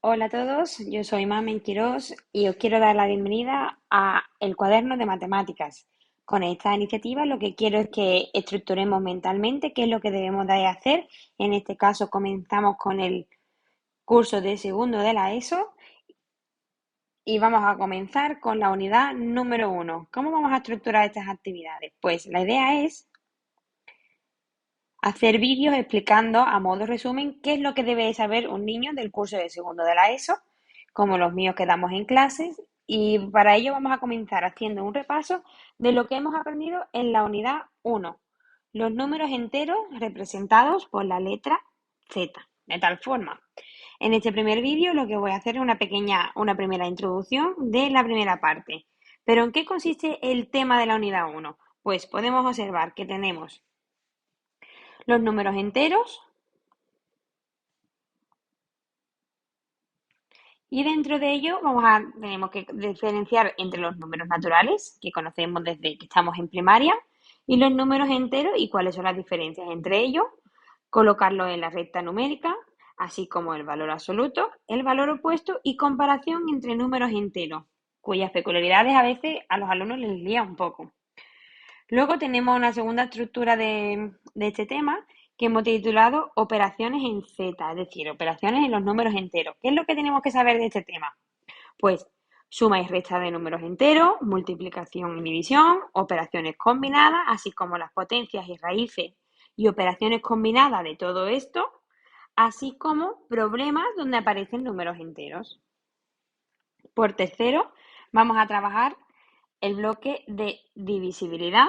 Hola a todos, yo soy Mamen Quirós y os quiero dar la bienvenida a el cuaderno de matemáticas. Con esta iniciativa lo que quiero es que estructuremos mentalmente qué es lo que debemos de hacer. En este caso comenzamos con el curso de segundo de la ESO y vamos a comenzar con la unidad número 1. ¿Cómo vamos a estructurar estas actividades? Pues la idea es hacer vídeos explicando a modo resumen qué es lo que debe saber un niño del curso de segundo de la ESO, como los míos que damos en clases, y para ello vamos a comenzar haciendo un repaso de lo que hemos aprendido en la unidad 1, los números enteros representados por la letra Z, de tal forma. En este primer vídeo lo que voy a hacer es una primera introducción de la primera parte. ¿Pero en qué consiste el tema de la unidad 1? Pues podemos observar que tenemos los números enteros y dentro de ello tenemos que diferenciar entre los números naturales, que conocemos desde que estamos en primaria, y los números enteros y cuáles son las diferencias entre ellos, colocarlos en la recta numérica, así como el valor absoluto, el valor opuesto y comparación entre números enteros, cuyas peculiaridades a veces a los alumnos les lía un poco. Luego tenemos una segunda estructura de este tema que hemos titulado operaciones en Z, es decir, operaciones en los números enteros. ¿Qué es lo que tenemos que saber de este tema? Pues suma y resta de números enteros, multiplicación y división, operaciones combinadas, así como las potencias y raíces y operaciones combinadas de todo esto, así como problemas donde aparecen números enteros. Por tercero, vamos a trabajar el bloque de divisibilidad.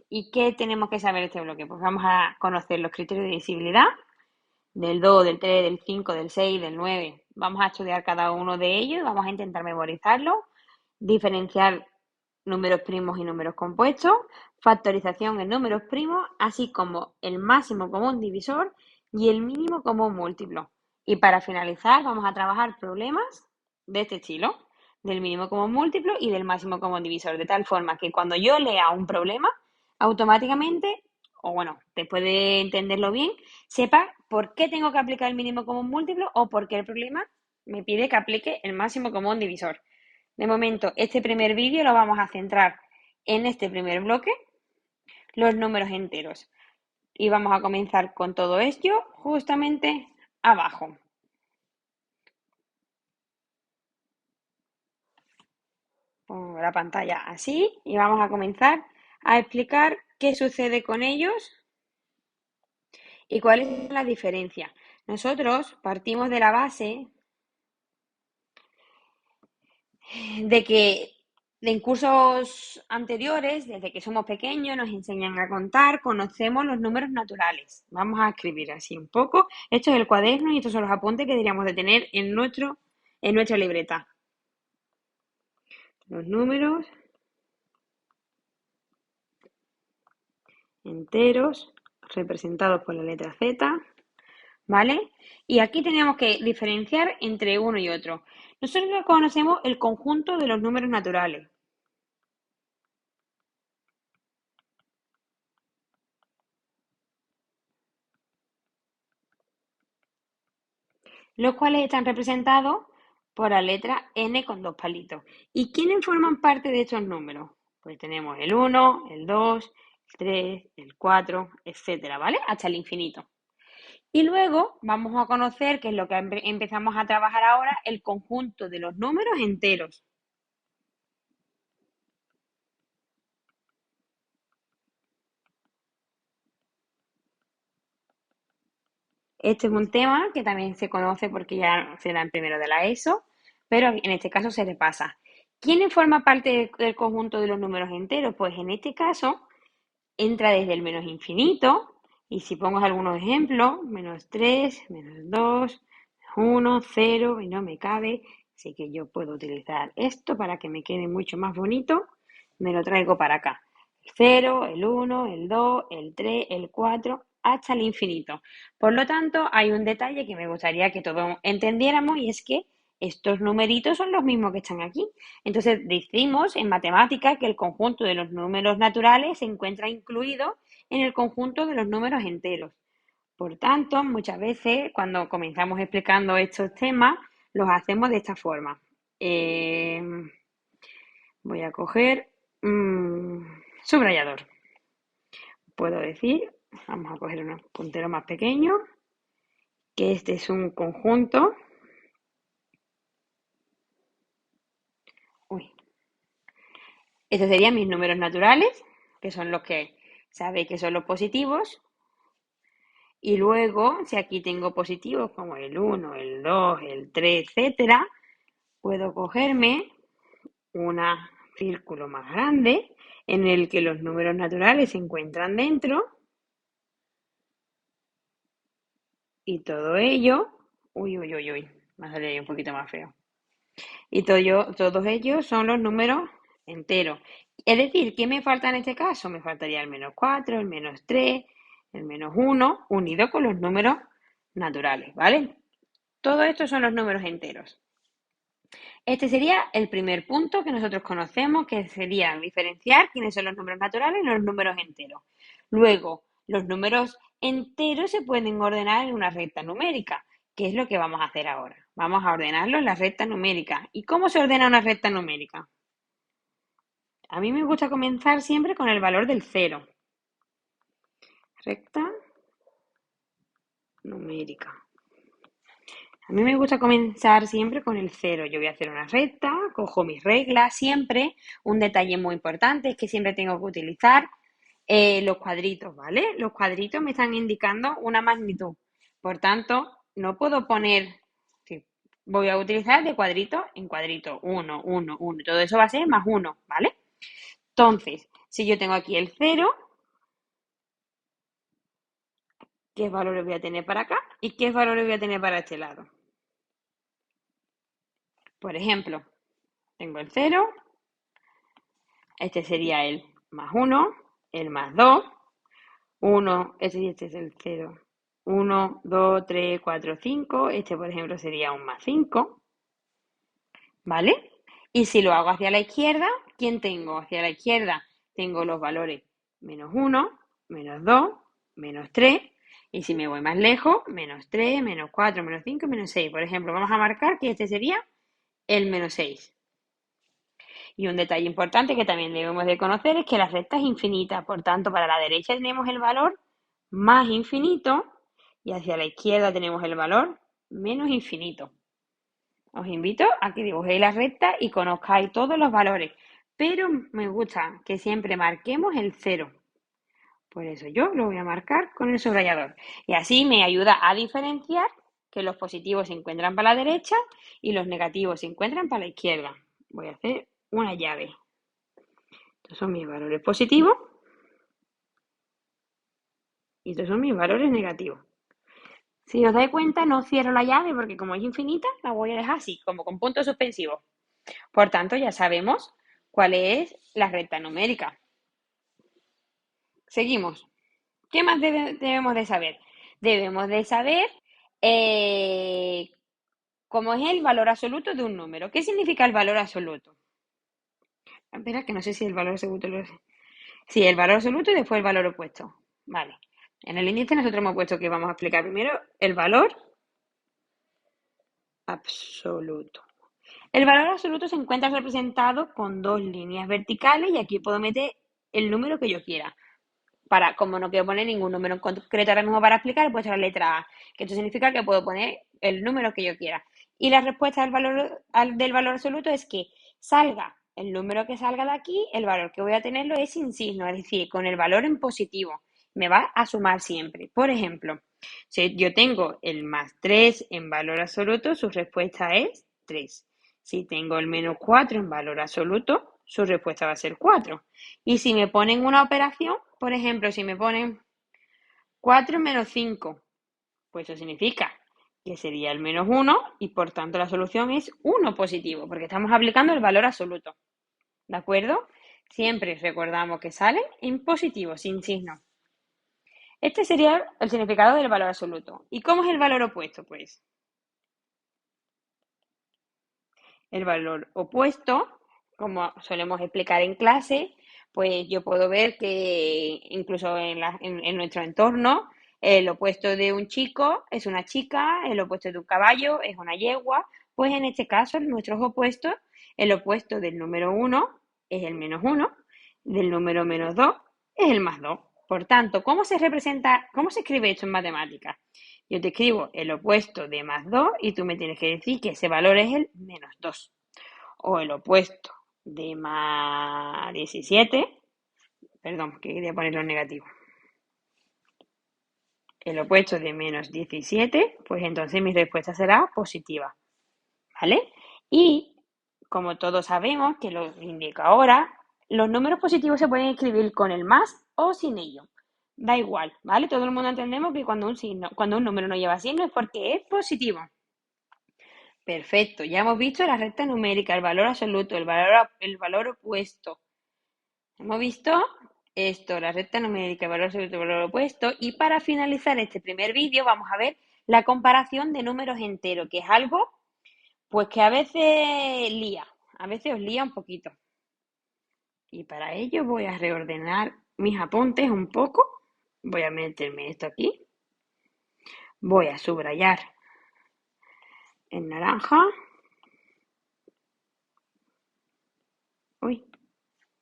¿Y qué tenemos que saber de este bloque? Pues vamos a conocer los criterios de divisibilidad del 2, del 3, del 5, del 6, del 9. Vamos a estudiar cada uno de ellos, vamos a intentar memorizarlo, diferenciar números primos y números compuestos, factorización en números primos, así como el máximo común divisor y el mínimo común múltiplo. Y para finalizar vamos a trabajar problemas de este estilo, del mínimo común múltiplo y del máximo común divisor, de tal forma que cuando yo lea un problema, automáticamente, o bueno, después de entenderlo bien, sepa por qué tengo que aplicar el mínimo común múltiplo o por qué el problema me pide que aplique el máximo común divisor. De momento, este primer vídeo lo vamos a centrar en este primer bloque, los números enteros. Y vamos a comenzar con todo esto justamente abajo. Pongo la pantalla así y vamos a comenzar a explicar qué sucede con ellos y cuáles son las diferencias. Nosotros partimos de la base de que en cursos anteriores, desde que somos pequeños, nos enseñan a contar, conocemos los números naturales. Vamos a escribir así un poco. Esto es el cuaderno y estos son los apuntes que deberíamos de tener en nuestra libreta. Los números enteros representados por la letra Z, ¿vale? Y aquí tenemos que diferenciar entre uno y otro. Nosotros conocemos el conjunto de los números naturales. Los cuales están representados por la letra N con dos palitos. ¿Y quiénes forman parte de estos números? Pues tenemos el 1, el 2, el 3, el 4, etcétera, ¿vale? Hasta el infinito. Y luego vamos a conocer, que es lo que empezamos a trabajar ahora, el conjunto de los números enteros. Este es un tema que también se conoce porque ya se da en primero de la ESO, pero en este caso se repasa. ¿Quién forma parte del conjunto de los números enteros? Pues en este caso entra desde el menos infinito, y si pongo algunos ejemplos, menos 3, menos 2, 1, 0, y no me cabe, así que yo puedo utilizar esto para que me quede mucho más bonito, me lo traigo para acá. El 0, el 1, el 2, el 3, el 4, hasta el infinito. Por lo tanto, hay un detalle que me gustaría que todos entendiéramos y es que estos numeritos son los mismos que están aquí. Entonces, decimos en matemáticas que el conjunto de los números naturales se encuentra incluido en el conjunto de los números enteros. Por tanto, muchas veces cuando comenzamos explicando estos temas, los hacemos de esta forma. Voy a coger subrayador. Puedo decir, vamos a coger unos punteros más pequeños, que este es un conjunto. Uy. Estos serían mis números naturales, que son los que sabéis que son los positivos. Y luego, si aquí tengo positivos como el 1, el 2, el 3, etcétera, puedo cogerme un círculo más grande en el que los números naturales se encuentran dentro y todo ello, uy, me ha salido ahí un poquito más feo. Y todos ellos son los números enteros. Es decir, ¿qué me falta en este caso? Me faltaría el -4, el -3, el -1, unido con los números naturales, ¿vale? Todo esto son los números enteros. Este sería el primer punto que nosotros conocemos, que sería diferenciar quiénes son los números naturales y los números enteros. Luego, los números enteros se pueden ordenar en una recta numérica, que es lo que vamos a hacer ahora. Vamos a ordenarlo en la recta numérica. ¿Y cómo se ordena una recta numérica? A mí me gusta comenzar siempre con el valor del 0. Recta numérica. A mí me gusta comenzar siempre con el 0. Yo voy a hacer una recta, cojo mis reglas siempre. Un detalle muy importante es que siempre tengo que utilizar los cuadritos, ¿vale? Los cuadritos me están indicando una magnitud. Por tanto, no puedo poner, sí, voy a utilizar de cuadrito en cuadrito, 1, 1, 1. Todo eso va a ser más 1, ¿vale? Entonces, si yo tengo aquí el 0, ¿qué valores voy a tener para acá? ¿Y qué valores voy a tener para este lado? Por ejemplo, tengo el 0, este sería el más 1, el más 2, 1, este es el 0, 1, 2, 3, 4, 5, este por ejemplo sería un más 5, ¿vale? Y si lo hago hacia la izquierda, ¿quién tengo? Hacia la izquierda tengo los valores menos 1, menos 2, menos 3, y si me voy más lejos, menos 3, menos 4, menos 5, menos 6. Por ejemplo, vamos a marcar que este sería el menos 6. Y un detalle importante que también debemos de conocer es que la recta es infinita, por tanto, para la derecha tenemos el valor más infinito y hacia la izquierda tenemos el valor menos infinito. Os invito a que dibujéis la recta y conozcáis todos los valores, pero me gusta que siempre marquemos el 0. Por eso yo lo voy a marcar con el subrayador. Y así me ayuda a diferenciar que los positivos se encuentran para la derecha y los negativos se encuentran para la izquierda. Voy a hacer una llave. Estos son mis valores positivos y estos son mis valores negativos. Si os dais cuenta, no cierro la llave porque como es infinita, la voy a dejar así, como con puntos suspensivos. Por tanto, ya sabemos cuál es la recta numérica. Seguimos. ¿Qué más debemos de saber? Debemos de saber cómo es el valor absoluto de un número. ¿Qué significa el valor absoluto? Espera, que no sé si el valor absoluto lo sé. Sí, el valor absoluto y después el valor opuesto. Vale. En el índice nosotros hemos puesto que vamos a explicar primero el valor absoluto. El valor absoluto se encuentra representado con dos líneas verticales y aquí puedo meter el número que yo quiera. Como no quiero poner ningún número en concreto ahora mismo para explicar, he puesto la letra A, que esto significa que puedo poner el número que yo quiera. Y la respuesta del valor absoluto es que salga el número que salga de aquí, el valor que voy a tenerlo es sin signo, es decir, con el valor en positivo. Me va a sumar siempre. Por ejemplo, si yo tengo el más 3 en valor absoluto, su respuesta es 3. Si tengo el menos 4 en valor absoluto, su respuesta va a ser 4. Y si me ponen una operación, por ejemplo, si me ponen 4 menos 5, pues eso significa que sería el menos 1 y por tanto la solución es 1 positivo, porque estamos aplicando el valor absoluto. ¿De acuerdo? Siempre recordamos que sale en positivo, sin signo. Este sería el significado del valor absoluto. ¿Y cómo es el valor opuesto? Pues el valor opuesto, como solemos explicar en clase, pues yo puedo ver que incluso en nuestro entorno, el opuesto de un chico es una chica, el opuesto de un caballo es una yegua, Pues en este caso, nuestros opuestos, el opuesto del número 1 es el menos 1, del número menos 2 es el más 2. Por tanto, ¿cómo se representa, cómo se escribe esto en matemáticas? Yo te escribo el opuesto de más 2 y tú me tienes que decir que ese valor es el menos 2. O el opuesto de más 17, perdón, que quería ponerlo en negativo. El opuesto de menos 17, pues entonces mi respuesta será positiva, ¿vale? Y como todos sabemos, que lo indico ahora, los números positivos se pueden escribir con el más o sin ello. Da igual, ¿vale? Todo el mundo entendemos que cuando un número no lleva signo es porque es positivo. Perfecto, ya hemos visto la recta numérica, el valor absoluto, el valor opuesto. Hemos visto esto, la recta numérica, el valor absoluto, el valor opuesto. Y para finalizar este primer vídeo vamos a ver la comparación de números enteros, que es algo pues que a veces os lía un poquito. Y para ello voy a reordenar mis apuntes un poco. Voy a meterme esto aquí. Voy a subrayar en naranja. Uy,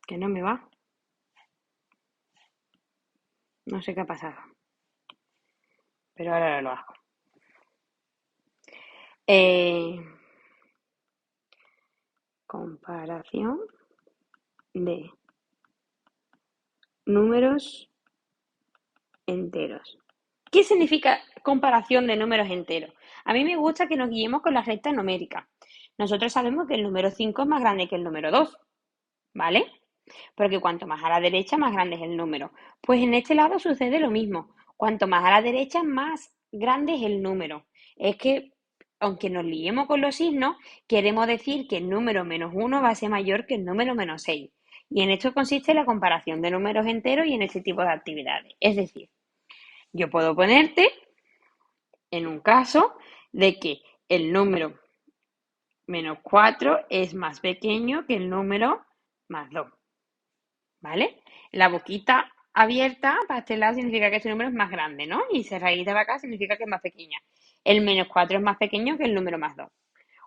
que no me va. No sé qué ha pasado. Pero ahora lo hago. Comparación de números enteros. ¿Qué significa comparación de números enteros? A mí me gusta que nos guiemos con la recta numérica. Nosotros sabemos que el número 5 es más grande que el número 2, ¿vale? Porque cuanto más a la derecha, más grande es el número. Pues en este lado sucede lo mismo. Cuanto más a la derecha, más grande es el número. Es que, aunque nos liemos con los signos, queremos decir que el número menos 1 va a ser mayor que el número menos 6. Y en esto consiste la comparación de números enteros y en este tipo de actividades. Es decir, yo puedo ponerte en un caso de que el número menos 4 es más pequeño que el número más 2. ¿Vale? La boquita abierta para este lado significa que este número es más grande, ¿no? Y cerradita para acá significa que es más pequeña. El menos 4 es más pequeño que el número más 2.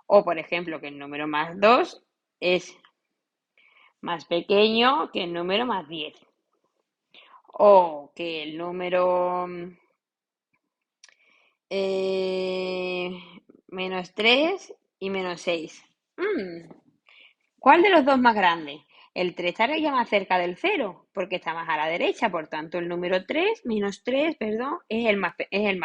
O, por ejemplo, que el número más 2 es más pequeño que el número más 10. O que el número eh, menos 3 y menos 6. ¿Cuál de los dos más grande? El 3 estaría más cerca del 0, porque está más a la derecha, por tanto el número 3, menos 3, perdón, es el más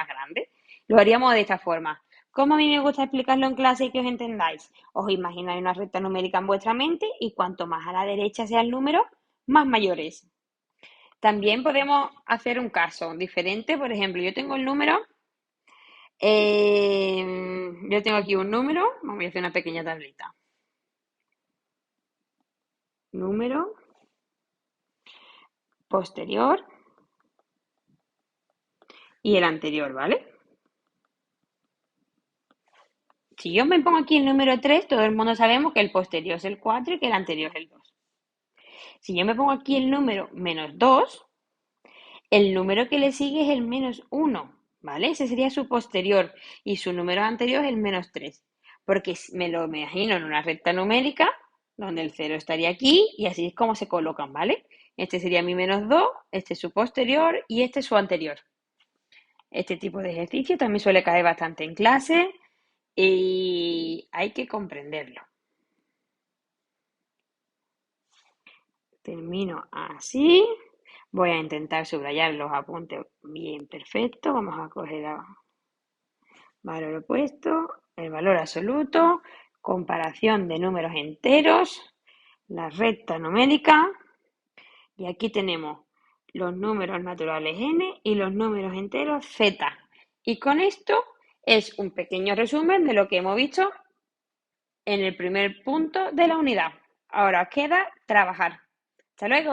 grande. Lo haríamos de esta forma. Como a mí me gusta explicarlo en clase y que os entendáis, os imagináis una recta numérica en vuestra mente y cuanto más a la derecha sea el número, más mayor es. También podemos hacer un caso diferente, por ejemplo, yo tengo aquí un número, vamos a hacer una pequeña tablita. Número posterior y el anterior, ¿vale? Si yo me pongo aquí el número 3, todo el mundo sabemos que el posterior es el 4 y que el anterior es el 2. Si yo me pongo aquí el número menos 2, el número que le sigue es el menos 1, ¿vale? Ese sería su posterior y su número anterior es el menos 3, porque me lo imagino en una recta numérica donde el 0 estaría aquí y así es como se colocan, ¿vale? Este sería mi menos 2, este es su posterior y este es su anterior. Este tipo de ejercicio también suele caer bastante en clase y hay que comprenderlo. Termino así. Voy a intentar subrayar los apuntes bien perfecto. Vamos a coger el valor opuesto, el valor absoluto, comparación de números enteros, la recta numérica. Y aquí tenemos los números naturales n y los números enteros z. Y con esto es un pequeño resumen de lo que hemos visto en el primer punto de la unidad. Ahora queda trabajar. ¡Hasta luego!